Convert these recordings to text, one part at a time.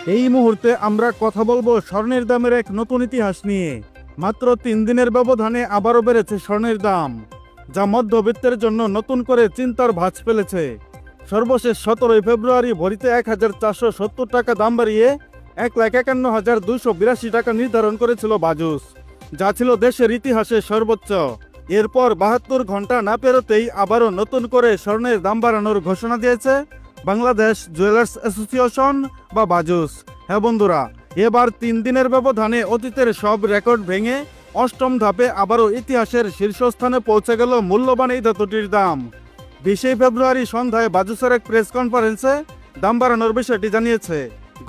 এই মুহূর্তে আমরা কথা বলবো স্বর্ণের দামের এক নতুন ইতিহাস নিয়ে। মাত্র 3 দিনের ব্যবধানে আবারও বেড়েছে স্বর্ণের দাম, যা মধ্যবিত্তের জন্য নতুন করে চিন্তার ভাঁজ ফেলেছে। সর্বশেষ 17 ফেব্রুয়ারি ভরিতে 1470 টাকা দাম বাড়িয়ে 1,51,282 টাকা নির্ধারণ করেছিল বাজুস, যা ছিল দেশের ইতিহাসে সর্বোচ্চ। এরপর 72 ঘন্টা না পেরোতেই আবারও নতুন করে স্বর্ণের দাম বাড়ানোর ঘোষণা দিয়েছে বাংলাদেশ জুয়েলার্স অ্যাসোসিয়েশন বা বাজুস। হ্যাঁ বন্ধুরা, এবার 3 দিনের ব্যবধানে অতীতের সব রেকর্ড ভেঙে অষ্টম ধাপে আবারও ইতিহাসের শীর্ষস্থানে পৌঁছে গেল মূল্যবান এই ধাতুটির দাম। 20 ফেব্রুয়ারি সন্ধ্যায় বাজুসের এক প্রেস কনফারেন্সে দাম বাড়ানোর বিষয়টি জানিয়েছে।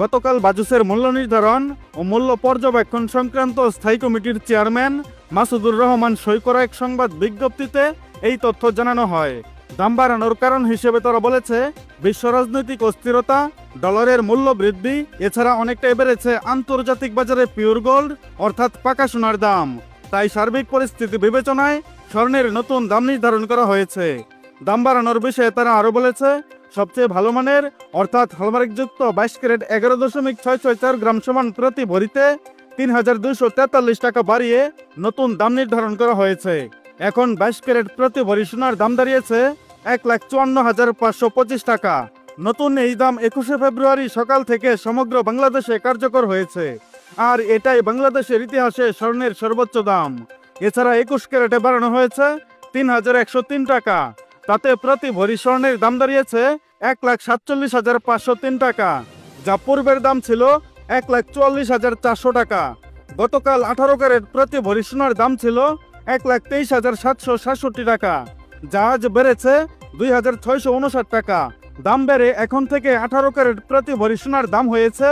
গতকাল বাজুসের মূল্য নির্ধারণ ও মূল্য পর্যবেক্ষণ সংক্রান্ত স্থায়ী কমিটির চেয়ারম্যান মাসুদুর রহমান সই করা এক সংবাদ বিজ্ঞপ্তিতে এই তথ্য জানানো হয়। দাম বাড়ানোর কারণ হিসেবে তারা বলেছে, বিশ্ব রাজনৈতিক অস্থিরতা, ডলারের মূল্য বৃদ্ধি, এছাড়া অনেকটাই বেড়েছে আন্তর্জাতিক বাজারে পিওর গোল্ড অর্থাৎ পাকা সোনার দাম। তাই সার্বিক পরিস্থিতি বিবেচনায় স্বর্ণের নতুন দাম নির্ধারণ করা হয়েছে। দাম বাড়ানোর বিষয়ে তারা আরও বলেছে, সবচেয়ে ভালো মানের অর্থাৎ হলমার্কযুক্ত 22 ক্যারেট 11.664 গ্রাম সমান প্রতি ভরিতে 3,243 টাকা বাড়িয়ে নতুন দাম নির্ধারণ করা হয়েছে। এখন 22 ক্যারেট প্রতি ভরি সোনার দাম দাঁড়িয়েছে 1,54,525 টাকা। নতুন এই দাম 21 ফেব্রুয়ারি সকাল থেকে সমগ্র বাংলাদেশে কার্যকর হয়েছে, আর এটাই বাংলাদেশের ইতিহাসে স্বর্ণের সর্বোচ্চ দাম। এছাড়া 21 ক্যারেটে বাড়ানো হয়েছে 3,103 টাকা। তাতে প্রতি ভরি স্বর্ণের দাম দাঁড়িয়েছে 1,47,503 টাকা, যা পূর্বের দাম ছিল 1,44,400 টাকা। গতকাল 18 ক্যারেট প্রতি ভরি সোনার দাম ছিল 1,23,767 টাকা, যা আজ বেড়েছে 2,659 টাকা। দাম বেড়ে এখন থেকে 18 ক্যারেট প্রতি ভরি সোনার দাম হয়েছে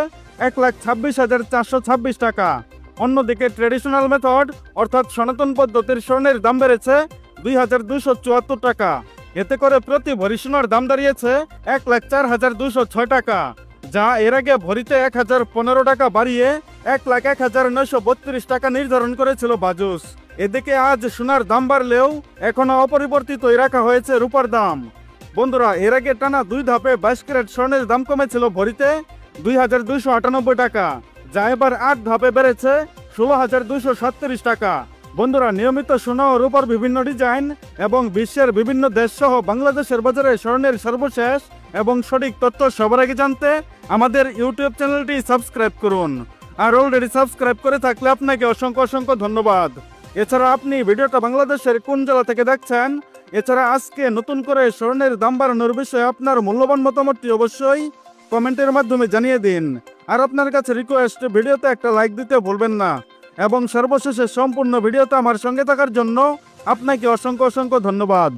1,26,426 টাকা। অন্যদিকে ট্রেডিশনাল মেথড অর্থাৎ সনাতন পদ্ধতির স্বর্ণের দাম বেড়েছে 2,274 টাকা। এতে করে প্রতি ভরি সোনার দাম দাঁড়িয়েছে 1,04,206 টাকা, যা এর আগে ভরিতে 1,015 টাকা বাড়িয়ে 1,01,932 টাকা নির্ধারণ করেছিল বাজুস। এদিকে আজ সোনার দাম বাড়লেও এখনো অপরিবর্তিতই রাখা হয়েছে রূপার দাম। বন্ধুরা, এর আগে টানা 2 ধাপে 22 ক্যারেট স্বর্ণের দাম কমেছিল ভরিতে 2,298 টাকা, যা এবার 8 ধাপে বেড়েছে 16,237 টাকা। বন্ধুরা, নিয়মিত সোনা ও রূপার বিভিন্ন ডিজাইন এবং বিশ্বের বিভিন্ন দেশ সহ বাংলাদেশের বাজারে স্বর্ণের সর্বশেষ এবং সঠিক তথ্য সবার আগে জানতে আমাদের ইউটিউব চ্যানেলটি সাবস্ক্রাইব করুন। আর অলরেডি সাবস্ক্রাইব করে থাকলে আপনাকে অসংখ্য অসংখ্য ধন্যবাদ। এছাড়া আপনি ভিডিওটা বাংলাদেশের কোন জেলা থেকে দেখছেন, এছাড়া আজকে নতুন করে স্বর্ণের দাম বাড়ানোর বিষয়ে আপনার মূল্যবান মতামতটি অবশ্যই কমেন্টের মাধ্যমে জানিয়ে দিন। আর আপনার কাছে রিকোয়েস্ট, ভিডিওতে একটা লাইক দিতে ভুলবেন না। এবং সর্বশেষে সম্পূর্ণ ভিডিওতে আমার সঙ্গে থাকার জন্য আপনাকে অসংখ্য অসংখ্য ধন্যবাদ।